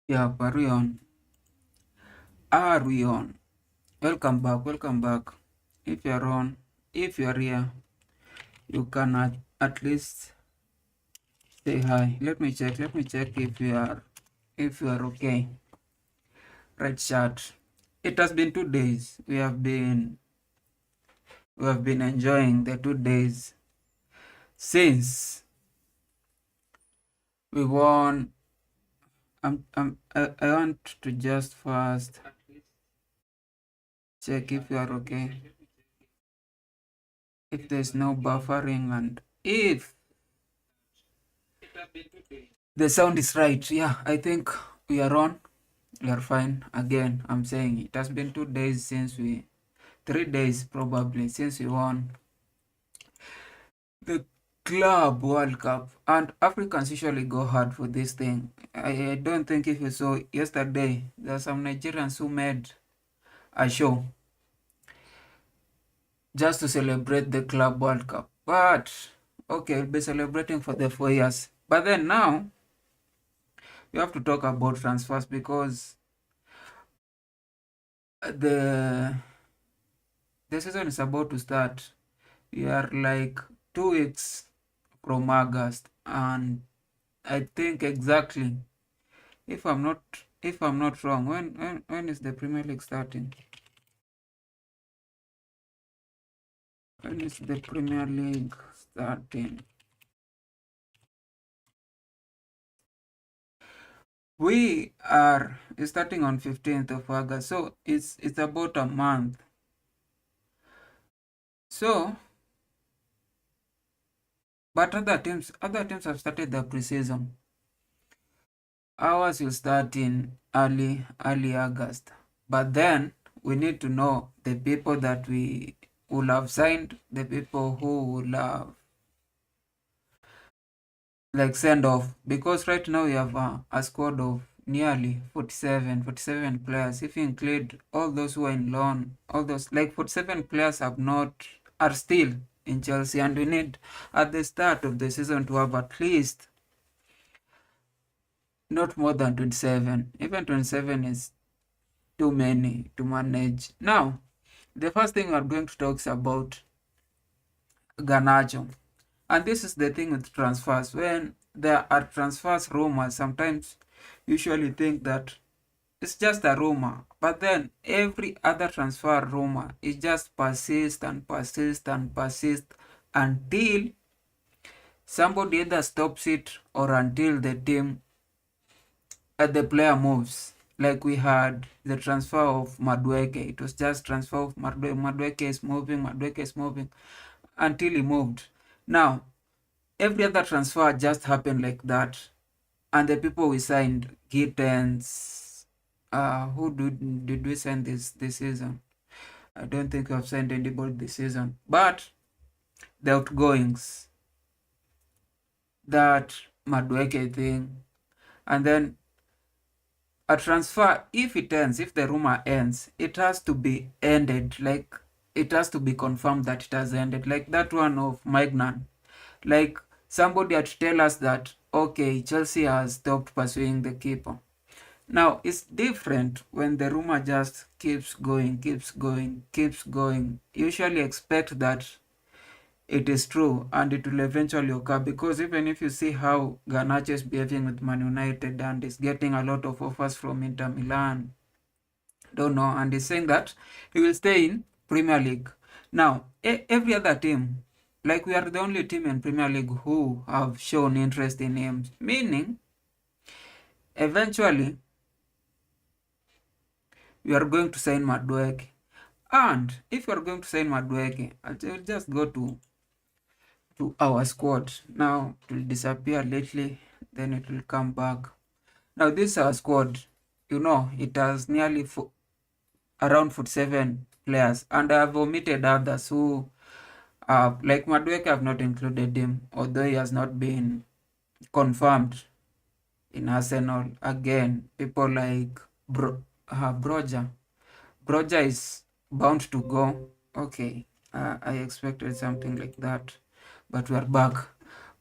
Yeah, Parion. Are we on? Welcome back, welcome back. If you're on, if you're here, you can at least say hi. Let me check if you are okay. Right chat. It has been 2 days. We have been enjoying the 2 days since we won. I want to just first check if you are okay. If there's no buffering and if the sound is right. Yeah, I think we are on. We are fine. Again, I'm saying it has been 2 days 3 days probably since we won the Club World Cup. And Africans usually go hard for this thing. I don't think if you saw yesterday, there are some Nigerians who made a show just to celebrate the Club World Cup. But, okay, we'll be celebrating for the 4 years. But then now, we have to talk about transfers because the the season is about to start. We are like 2 weeks from August, and I think exactly, if I'm not wrong, when is the Premier League starting? When is the Premier League starting? We are starting on 15th of August, so it's about a month. So, but other teams have started their preseason. Ours will start in early August. But then we need to know the people that we will have signed, the people who will have like send off. Because right now we have a squad of nearly 47 players. If you include all those who are in loan, all those like 47 players are still in Chelsea, and we need at the start of the season to have at least not more than 27. Even 27 is too many to manage. Now, the first thing we are going to talk about Garnacho. And this is the thing with transfers. When there are transfers rumors, sometimes usually think that it's just a rumor. But then every other transfer rumor is just persist and persist and persist until somebody either stops it or until the player moves. Like we had the transfer of Madueke. It was just transfer of Madueke. Madueke is moving until he moved. Now, every other transfer just happened like that. And the people we signed, Gittens, who did we sign this season? I don't think we have signed anybody this season. But the outgoings, that Madueke thing, and then a transfer, if the rumor ends, it has to be ended. Like, it has to be confirmed that it has ended. Like that one of Magnan. Like, somebody had to tell us that, okay, Chelsea has stopped pursuing the keeper. Now, it's different when the rumor just keeps going, keeps going, keeps going. You usually expect that it is true and it will eventually occur, because even if you see how Garnacho is behaving with Man United and is getting a lot of offers from Inter Milan, don't know, and he's saying that he will stay in Premier League. Now, every other team, like we are the only team in Premier League who have shown interest in him, meaning eventually we are going to sign Madueke. And if you are going to sign Madueke, I'll just go to our squad. Now it will disappear lately, then it will come back. Now this is our squad. You know, it has nearly around 47 players, and I have omitted others who, like Madueke, I have not included him, although he has not been confirmed in Arsenal. Again, people like Broja. Broja is bound to go. Okay, I expected something like that, but we are back.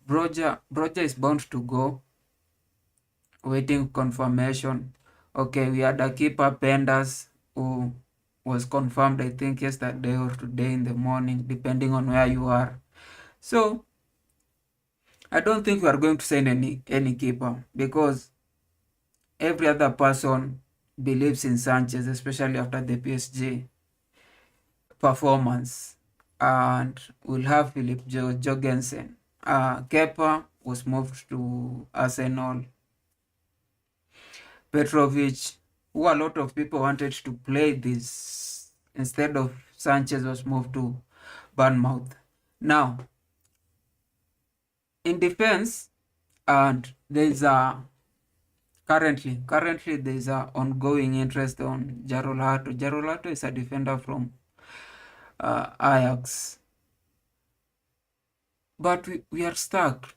Broja is bound to go. waiting confirmation. Okay, we had a keeper Penders who was confirmed, I think, yesterday or today in the morning, depending on where you are. So I don't think we are going to sign any keeper because every other person believes in Sanchez, especially after the PSG performance. And we'll have Philip Jorgensen. Kepa was moved to Arsenal. Petrovic, who a lot of people wanted to play this instead of Sanchez, was moved to Bournemouth. Now, in defense, and there's a currently there's a ongoing interest on Jarol Hato. Jarol Hato is a defender from Ajax, but we are stuck.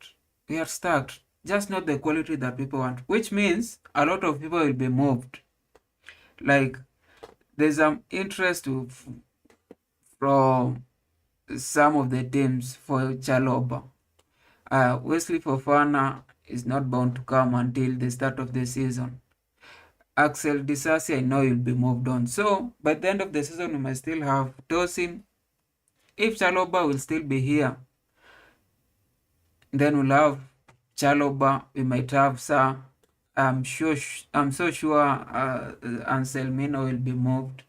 We are stuck. Just not the quality that people want, which means a lot of people will be moved. Like there's some interest from some of the teams for Chalobah. Wesley Fofana is not bound to come until the start of the season. Axel Disasi, I know he'll be moved on. So by the end of the season, we might still have Tosin. If Chalobah will still be here, then we'll have Chalobah. We might have Sa. I'm so sure Anselmino will be moved.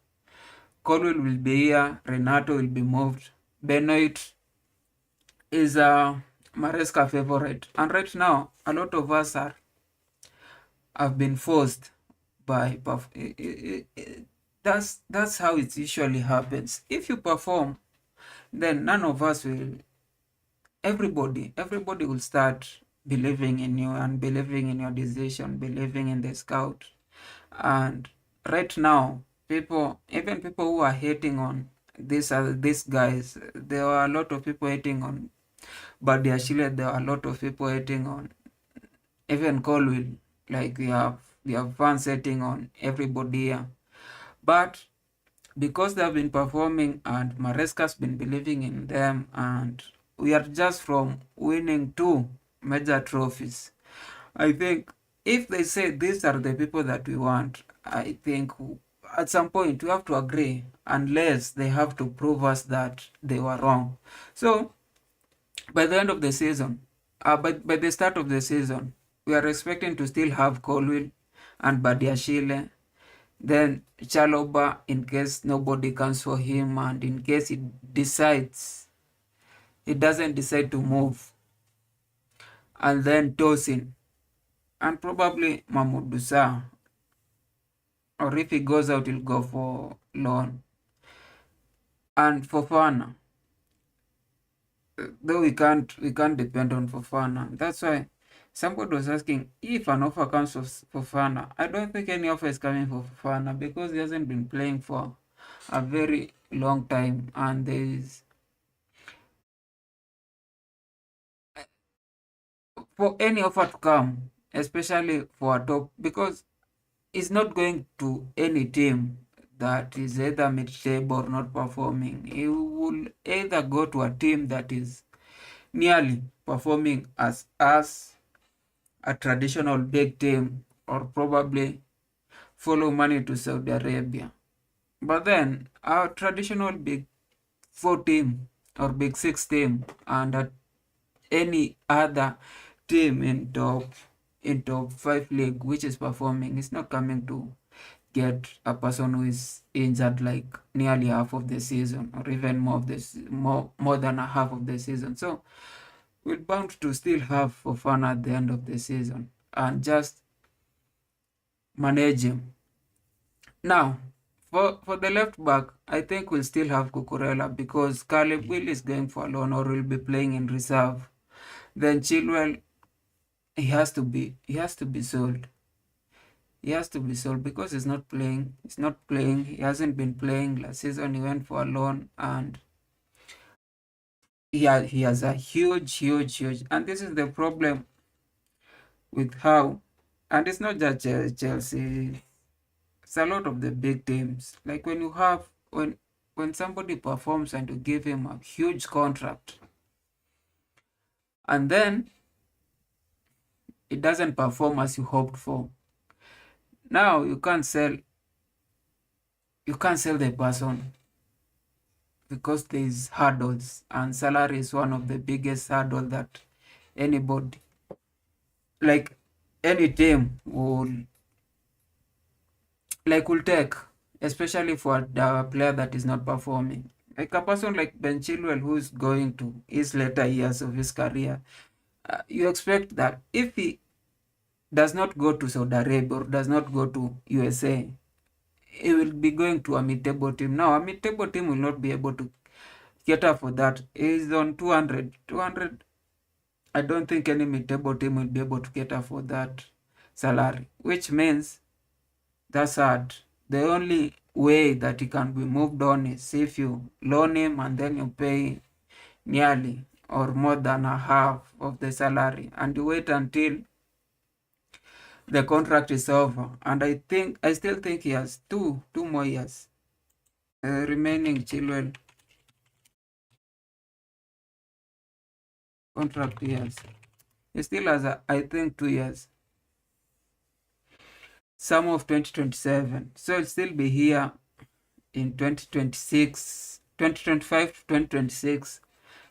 Colwell will be here. Renato will be moved. Benoit is a Maresca favorite. And right now, a lot of us have been forced by that's how it usually happens. If you perform, then none of us will. Everybody will start believing in you and believing in your decision, believing in the scout. And right now, even people who are hating on these guys, there are a lot of people hating on Badiashile. There are a lot of people hating on even Colwell. Like we have fans hating on everybody here. But because they have been performing and Maresca's been believing in them, and we are just from winning 2 major trophies. I think if they say these are the people that we want, I think at some point we have to agree, unless they have to prove us that they were wrong. So by the end of the season, by the start of the season, we are expecting to still have Colwell and Badiashile. Then Chalobah, in case nobody comes for him, and in case he doesn't decide to move. And then Tosin, and probably Mahmoud Dusa. Or if he goes out, he'll go for loan. And Fofana, though we can't depend on Fofana. That's why somebody was asking if an offer comes for Fofana. I don't think any offer is coming for Fofana because he hasn't been playing for a very long time, and there is for any offer to come, especially for a top, because it's not going to any team that is either mid-table or not performing. He will either go to a team that is nearly performing as a traditional big team, or probably follow money to Saudi Arabia. But then our traditional big 4 team or big 6 team and any other team in top 5 league which is performing is not coming to get a person who is injured like nearly half of the season, or even more of this more than a half of the season. So we're bound to still have Fofana at the end of the season and just manage him. Now, for the left back, I think we'll still have Cucurella because Caleb Will is going for a loan or will be playing in reserve. Then Chilwell, he has to be sold. He has to be sold because he's not playing. He's not playing. He hasn't been playing. Last season he went for a loan, and he has a huge, and this is the problem with how, and it's not just Chelsea. It's a lot of the big teams. Like when somebody performs and you give him a huge contract, and then it doesn't perform as you hoped for. Now you can't sell the person because there's hurdles, and salary is one of the biggest hurdle that anybody, like any team will take, especially for the player that is not performing. Like a person like Ben Chilwell, who's going to his later years of his career, you expect that if he does not go to Saudi Arabia or does not go to USA, he will be going to a mid-table team. Now, a mid-table team will not be able to cater for that. He's on 200. 200, I don't think any mid-table team will be able to cater for that salary, which means that's hard. The only way that he can be moved on is if you loan him and then you pay nearly or more than a half of the salary, and you wait until the contract is over. And I still think he has two more years remaining. Chilwell contract years. He still has, I think, 2 years. Summer of 2027. So he'll still be here in 2026, 2025 to 2026,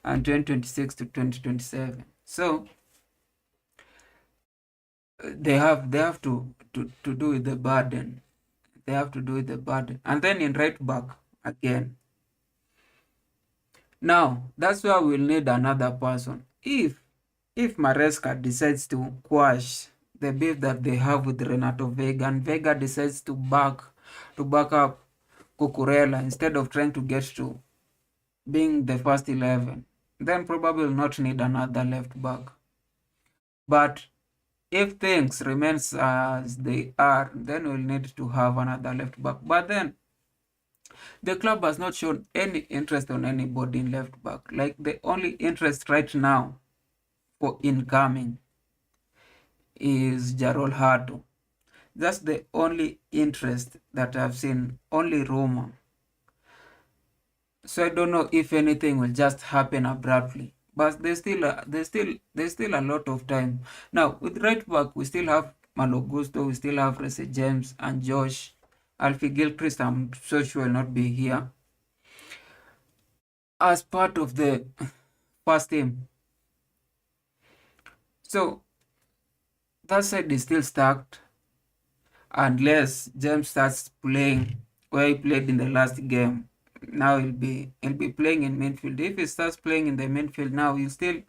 and 2026 to 2027. So they have to do with the burden. They have to do with the burden. And then in right back again. Now that's where we'll need another person. If Maresca decides to quash the beef that they have with Renato Vega, and Vega decides to back up Cucurella instead of trying to get to being the first 11, then probably will not need another left back. But if things remains as they are, then we'll need to have another left back. But then the club has not shown any interest on anybody in left back. Like the only interest right now for incoming is Jarol Hato. That's the only interest that I've seen, only rumor. So I don't know if anything will just happen abruptly. But there's still a lot of time. Now with right back, we still have Malo Gusto, we still have Reece James and Josh. Alfie Gilchrist, I'm so sure will not be here as part of the first team. So that side is still stacked unless James starts playing where he played in the last game. Now he'll be playing in midfield. If he starts playing in the midfield now, he'll still,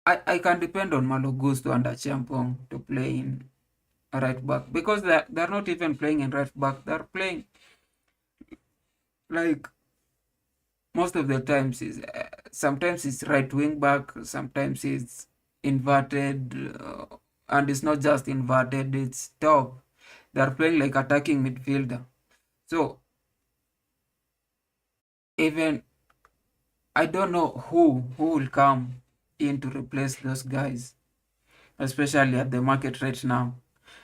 I can depend on Malo Gusto and Achampong to play in right back, because they're not even playing in right back. They're playing, like, most of the times is sometimes it's right wing back, sometimes it's inverted, and it's not just inverted, it's top. They're playing like attacking midfielder. So even I don't know who will come in to replace those guys, especially at the market right now.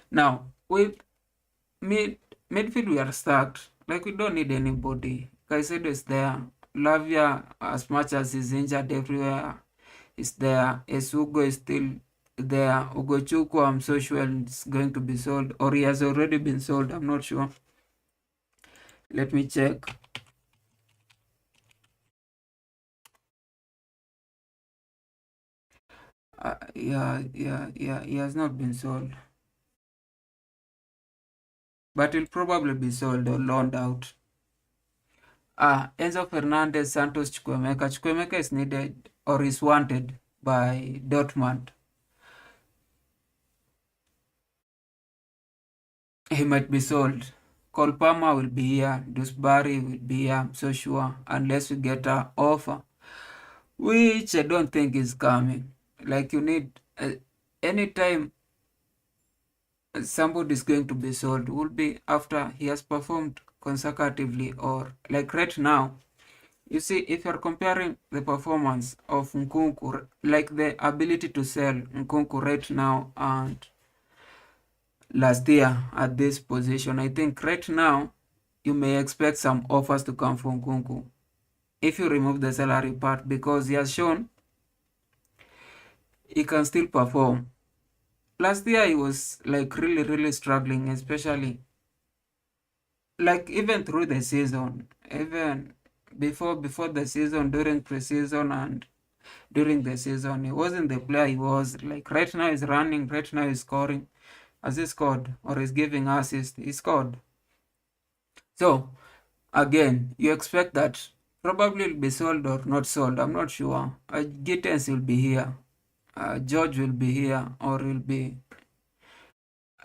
Now with midfield, we are stacked. Like, we don't need anybody. Caicedo is there. Lavia, as much as he's injured everywhere, is there. Esugo is still there. Ugochukwu, I'm so sure it's going to be sold, or he has already been sold. I'm not sure. Let me check. Yeah, he has not been sold, but he'll probably be sold or loaned out. Enzo Fernandez, Santos, Chukwemeka. Chukwemeka is needed or is wanted by Dortmund. He might be sold. Cole Palmer will be here. Dewsbury will be here, I'm so sure, unless we get an offer, which I don't think is coming. Like, you need, anytime somebody is going to be sold will be after he has performed consecutively, or like right now. You see, if you're comparing the performance of Nkunku, like the ability to sell Nkunku right now and last year at this position, I think right now you may expect some offers to come from Nkunku if you remove the salary part, because he has shown he can still perform. Last year he was like really, really struggling, especially like even through the season, even before the season, during preseason and during the season, he wasn't the player he was. Like right now he's running, right now he's scoring. As he scored or is giving assist, he scored. So again, you expect that probably will be sold or not sold. I'm not sure. Gittens will be here. George will be here or will be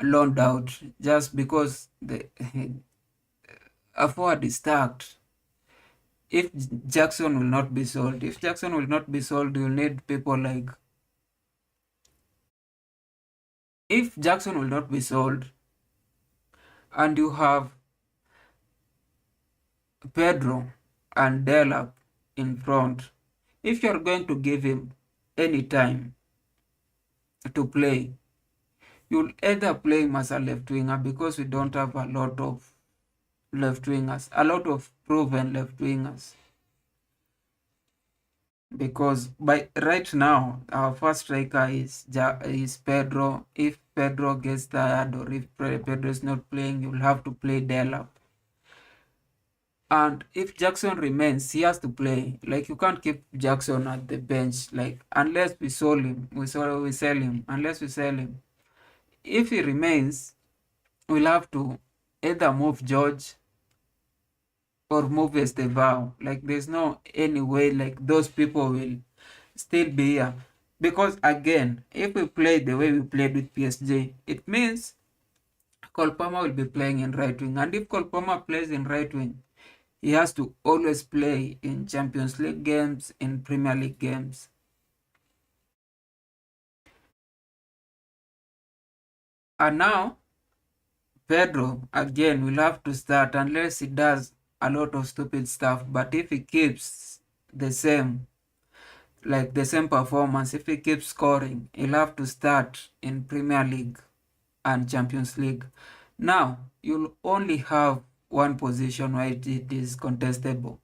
loaned out just because the a forward is stacked. If Jackson will not be sold, if Jackson will not be sold, you'll need people like. If Jackson will not be sold, and you have Pedro and Delap in front, if you're going to give him any time to play, you'll either play him as a left winger because we don't have a lot of left wingers, a lot of proven left wingers. Because by right now, our first striker is Pedro. If Pedro gets tired or if Pedro is not playing, you'll have to play Delap. And if Jackson remains, he has to play. Like you can't keep Jackson at the bench. Like unless we sell him, we sell him. Unless we sell him, if he remains, we'll have to either move George or move Estevao. Like there's no any way like those people will still be here. Because again, if we play the way we played with PSG, it means Cole Palmer will be playing in right wing. And if Cole Palmer plays in right wing, he has to always play in Champions League games, in Premier League games. And now, Pedro, again, will have to start unless he does a lot of stupid stuff. But if he keeps the same, like the same performance, if he keeps scoring, he'll have to start in Premier League and Champions League. Now, you'll only have one position where it is contestable.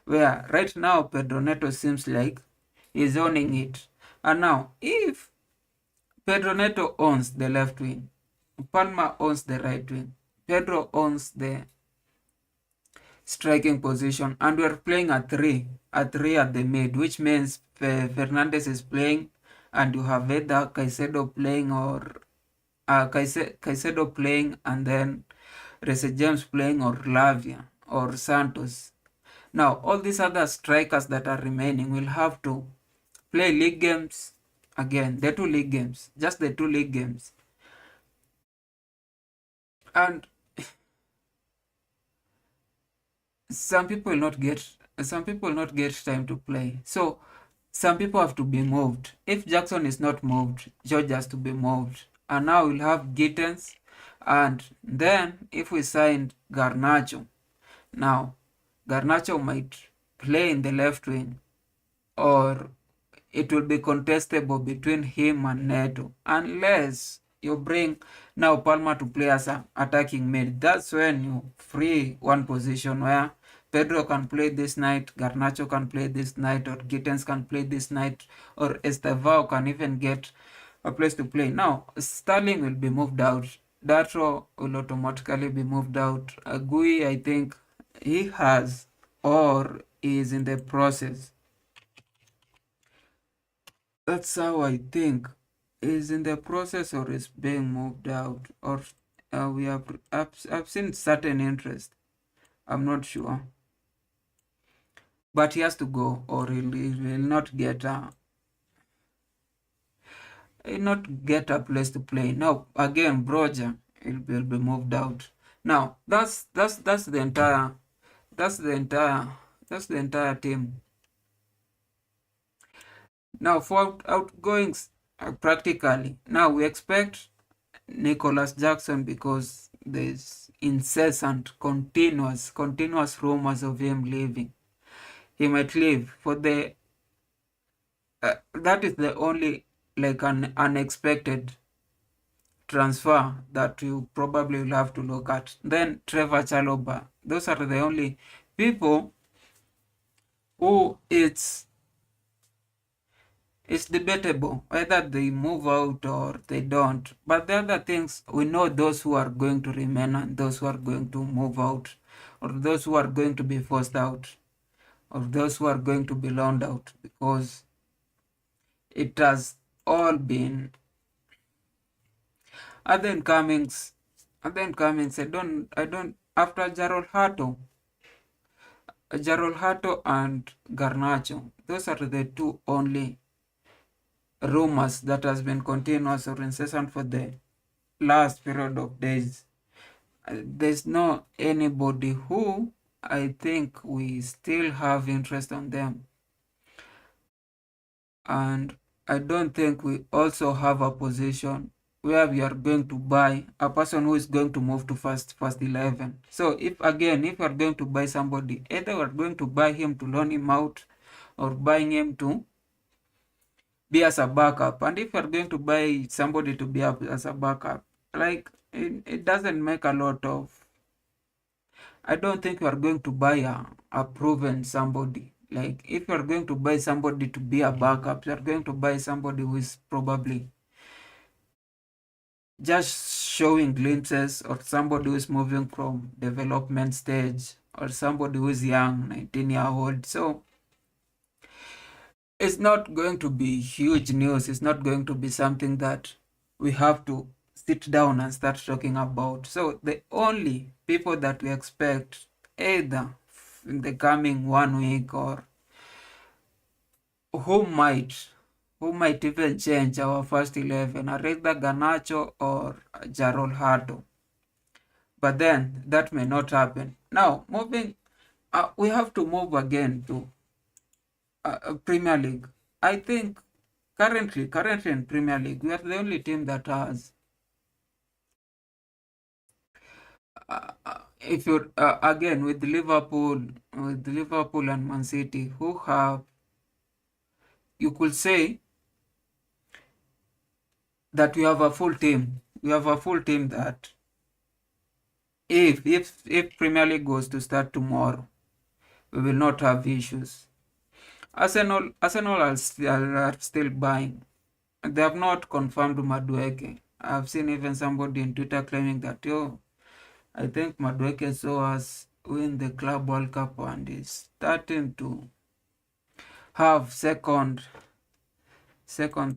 Where right now, Pedro Neto seems like he's owning it. And now, if Pedro Neto owns the left wing, Palma owns the right wing, Pedro owns the striking position, and we're playing a three at the mid, which means Fernandez is playing, and you have either Caicedo playing or Caicedo playing, and then Reece James playing, or Lavia or Santos. Now, all these other strikers that are remaining will have to play league games again, the two league games, just the two league games, and some people will not get time to play. So some people have to be moved. If Jackson is not moved, George has to be moved. And now we'll have Gittens. And then if we signed Garnacho, now Garnacho might play in the left wing, or it will be contestable between him and Neto, unless you bring now Palmer to play as an attacking mid. That's when you free one position where Pedro can play this night, Garnacho can play this night, or Gittens can play this night, or Estevao can even get a place to play. Now, Sterling will be moved out. Datro will automatically be moved out. Gui, I think he has or is in the process. That's how I think. Is in the process or is being moved out, or we have I've seen certain interest. I'm not sure, but he has to go, or he will not get a place to play. Now again, Broja will be moved out. Now that's the entire that's the entire that's the entire team. Now for outgoings, practically now we expect Nicholas Jackson because there's incessant, continuous rumors of him leaving. He might leave for the that is the only like an unexpected transfer that you probably will have to look at. Then Trevor Chalobah. Those are the only people who It's debatable whether they move out or they don't. But the other things, we know those who are going to remain and those who are going to move out, or those who are going to be forced out, or those who are going to be loaned out, because it has all been other incomings. Other incomings, I don't, after Gerald Hato and Garnacho, those are the two only rumors that has been continuous or incessant for the last period of days. There's no anybody who I think we still have interest on them. And I don't think we also have a position where we are going to buy a person who is going to move to first 11. So if we are going to buy somebody, either we're going to buy him to loan him out or buying him to be as a backup. And if you're going to buy somebody to be as a backup, like it doesn't make a lot of. I don't think you are going to buy a proven somebody. Like if you're going to buy somebody to be a backup, you're going to buy somebody who is probably just showing glimpses, or somebody who is moving from development stage, or somebody who is young, 19-year-old. So it's not going to be huge news. It's not going to be something that we have to sit down and start talking about. So the only people that we expect, either in the coming 1 week, or who might who might even change our first 11, are either Garnacho or Jarol Hato. But then that may not happen. Now, we have to move again to Premier League. I think currently in Premier League, we are the only team that has. If you again with Liverpool and Man City, who have, you could say that we have a full team. We have a full team that if Premier League goes to start tomorrow, we will not have issues. Arsenal are still buying. They have not confirmed Madueke. I've seen even somebody on Twitter claiming that, yo, I think Madueke saw us win the Club World Cup and is starting to have second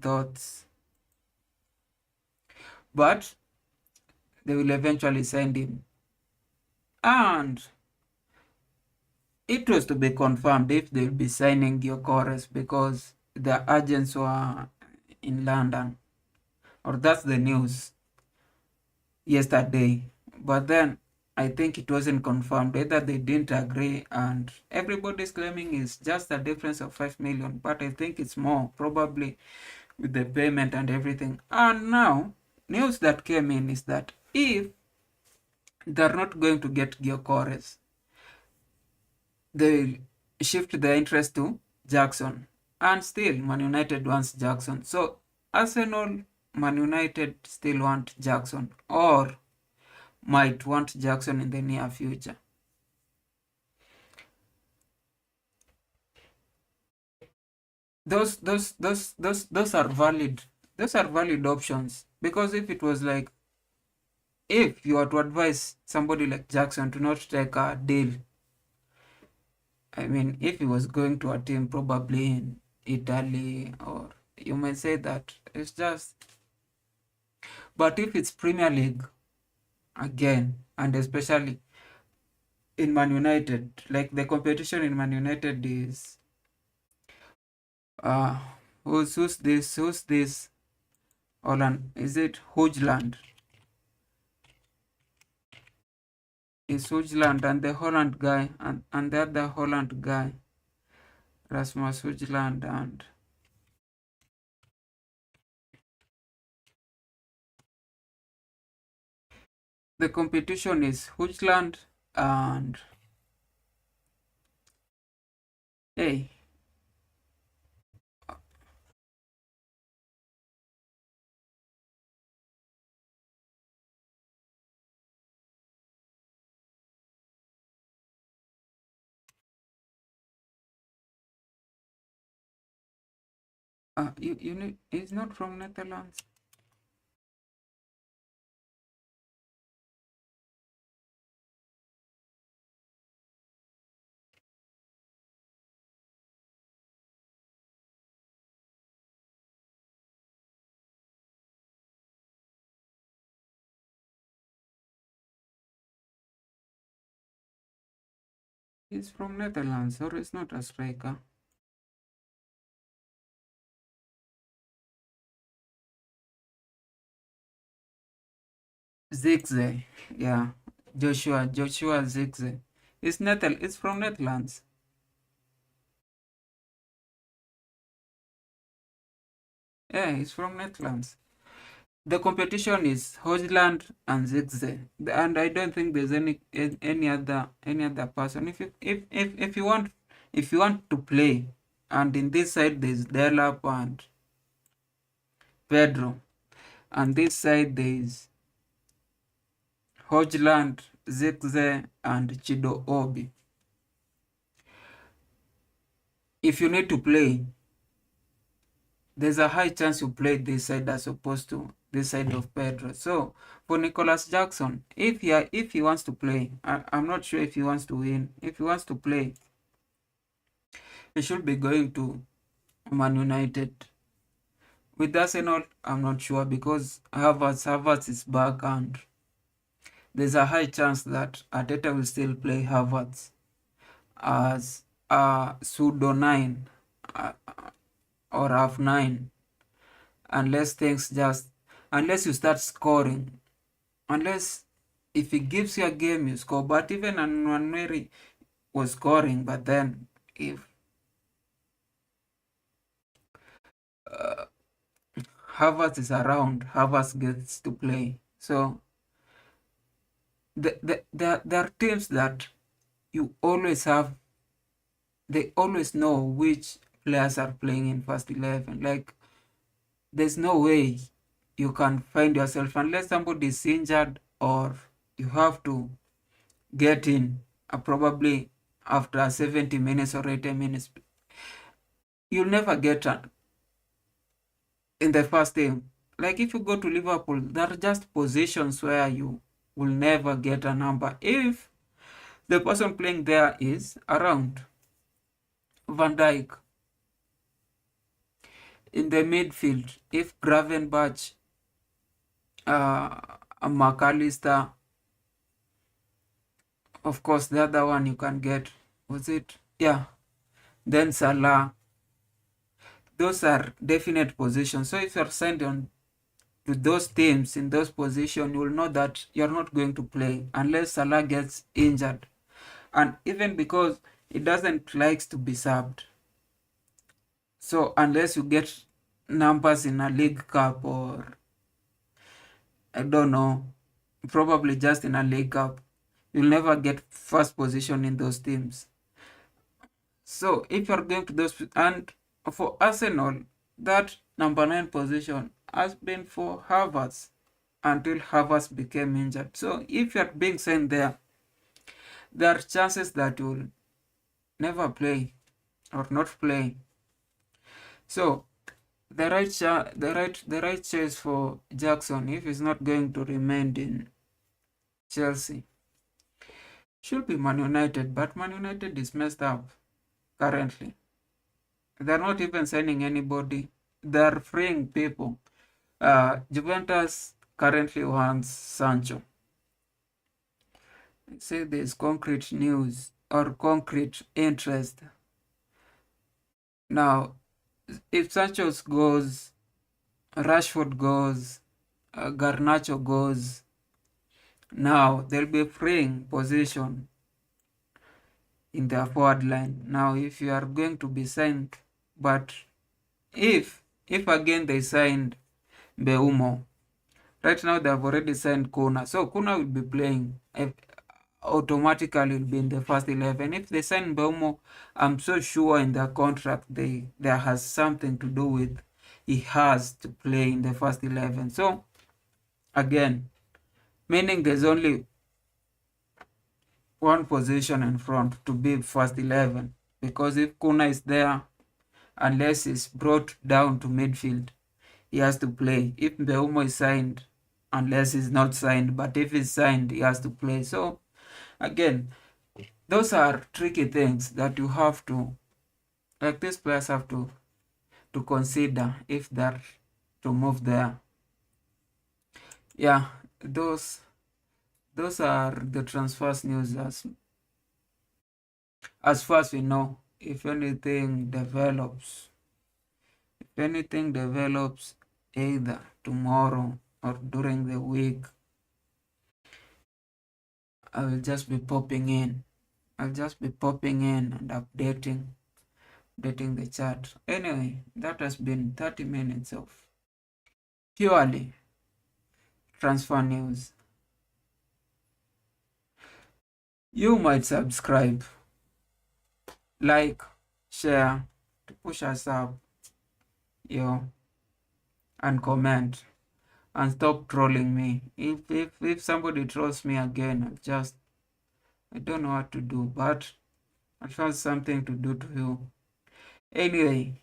thoughts. But they will eventually send him. And it was to be confirmed if they'll be signing Gyökeres, because the agents were in London. Or that's the news yesterday. But then I think it wasn't confirmed. Either they didn't agree, and everybody's claiming it's just a difference of 5 million. But I think it's more, probably with the payment and everything. And now, news that came in is that if they're not going to get Gyökeres, they'll shift their interest to Jackson. And still, Man United wants Jackson. So, Arsenal, Man United still want Jackson, or might want Jackson in the near future. Those are valid. Those are valid options, because if it was like, if you were to advise somebody like Jackson to not take a deal, I mean, if he was going to a team probably in Italy, or you may say that it's just. But if it's Premier League again, and especially in Man United, like the competition in Man United is uh who's this Holland, is it Hojland? Is Hojland and the Holland guy, and the other Holland guy, Rasmus Hojland, and the competition is Hojland and, hey, You need, it's not from Netherlands. It's from Netherlands, or it's not a striker. Zirkzee, yeah. Joshua Zirkzee. It's from Netherlands. Yeah, it's from Netherlands. The competition is Hojland and Zirkzee, and I don't think there's any other person. If you want to play, and in this side there's Delap and Pedro, and this side there's Hojland, Zirkzee, and Chido Obi. If you need to play, there's a high chance you play this side as opposed to this side of Pedro. So for Nicholas Jackson, if he wants to play, I'm not sure if he wants to win. If he wants to play, he should be going to Man United. With Arsenal, I'm not sure because Havertz is back, and there's a high chance that Arteta will still play Havertz as a pseudo 9 uh, or half 9, unless things just unless you start scoring, unless if he gives you a game you score. But even Anwaneri was scoring, but then if uh, Havertz is around, Havertz gets to play. So there are teams that you always have, they always know which players are playing in first 11. Like, there's no way you can find yourself unless somebody is injured or you have to get in probably after 70 minutes or 80 minutes. You'll never get in the first team. Like if you go to Liverpool, there are just positions where you will never get a number if the person playing there is around. Van Dijk. In the midfield, if Gravenberch, McAllister, of course the other one you can get, was it? Yeah. Then Salah. Those are definite positions. So if you're signed on to those teams in those positions, you will know that you're not going to play unless Salah gets injured. And even because he doesn't like to be subbed. So unless you get numbers in a League Cup, or I don't know, probably just in a League Cup, you'll never get first position in those teams. So if you're going to those, and for Arsenal, that number 9 position has been for Havertz until Havertz became injured. So if you're being sent there are chances that you'll never play or not play. So the right choice for Jackson, if he's not going to remain in Chelsea, should be Man United. But Man United is messed up currently. They're not even signing anybody. They're freeing people. Juventus currently wants Sancho. They say there's concrete news or concrete interest. Now, if Sancho goes, Rashford goes, Garnacho goes, now they'll be freeing position in their forward line. Now, if you are going to be signed, but if again they signed Beumo, right now they have already signed Kuna, so Kuna will be playing. Automatically will be in the first 11. If they sign Beumo, I'm so sure in their contract there has something to do with he has to play in the first 11. So again, meaning there's only one position in front to be first 11, because if Kuna is there unless he's brought down to midfield, he has to play. If Mbeumo is signed, unless he's not signed, but if he's signed, he has to play. So again, those are tricky things that you have to, like, these players have to consider if they're to move there. Yeah, those are the transfers news as far as we know. If anything develops, either tomorrow or during the week, I will just be popping in. I'll just be popping in and updating the chat. Anyway, that has been 30 minutes of purely transfer news. You might subscribe, like, share to push us up, and comment, and stop trolling me. If somebody trolls me again, I don't know what to do, but I found something to do to you. Anyway,